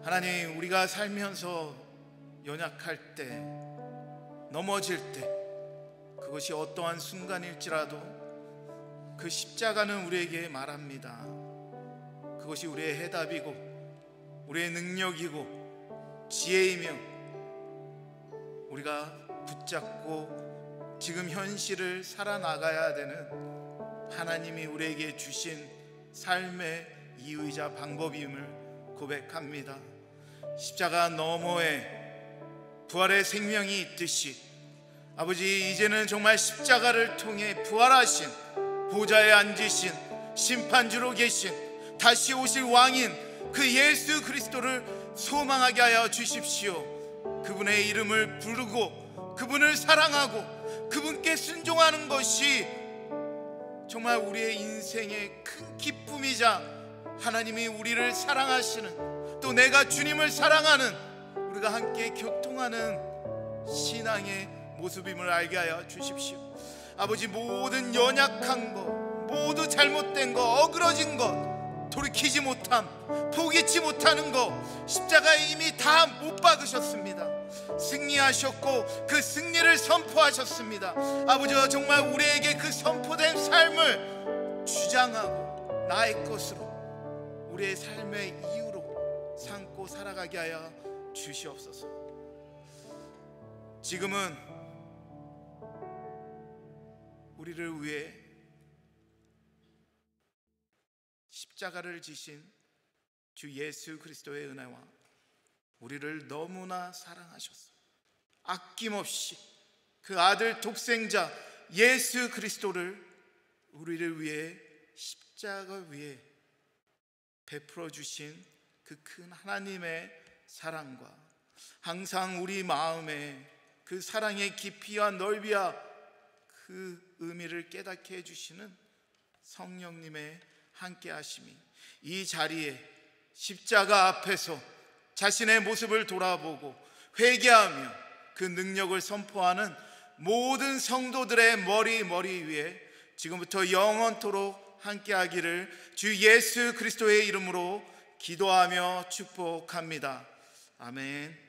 하나님, 우리가 살면서 연약할 때, 넘어질 때, 그것이 어떠한 순간일지라도 그 십자가는 우리에게 말합니다. 그것이 우리의 해답이고 우리의 능력이고 지혜이며 우리가 붙잡고 지금 현실을 살아나가야 되는 하나님이 우리에게 주신 삶의 이유이자 방법임을 고백합니다. 십자가 너머에 부활의 생명이 있듯이 아버지, 이제는 정말 십자가를 통해 부활하신, 보좌에 앉으신, 심판주로 계신, 다시 오실 왕인 그 예수 그리스도를 소망하게 하여 주십시오. 그분의 이름을 부르고 그분을 사랑하고 그분께 순종하는 것이 정말 우리의 인생의 큰 기쁨이자 하나님이 우리를 사랑하시는, 또 내가 주님을 사랑하는, 우리가 함께 교통하는 신앙의 모습임을 알게 하여 주십시오. 아버지, 모든 연약한 것, 모두 잘못된 것, 어그러진 것, 돌이키지 못함, 포기치 못하는 것, 십자가에 이미 다 못 박으셨습니다. 승리하셨고 그 승리를 선포하셨습니다. 아버지, 정말 우리에게 그 선포된 삶을 주장하고 나의 것으로, 우리의 삶의 이유로 삼고 살아가게 하여 주시옵소서. 지금은 우리를 위해 십자가를 지신 주 예수 그리스도의 은혜와 우리를 너무나 사랑하셨어 아낌없이 그 아들 독생자 예수 그리스도를 우리를 위해 십자가 위에 베풀어 주신 그 큰 하나님의 사랑과 항상 우리 마음에 그 사랑의 깊이와 넓이와 그 의미를 깨닫게 해주시는 성령님의 함께 하심이 이 자리에 십자가 앞에서 자신의 모습을 돌아보고 회개하며 그 능력을 선포하는 모든 성도들의 머리 위에 지금부터 영원토록 함께 하기를 주 예수 그리스도의 이름으로 기도하며 축복합니다. 아멘.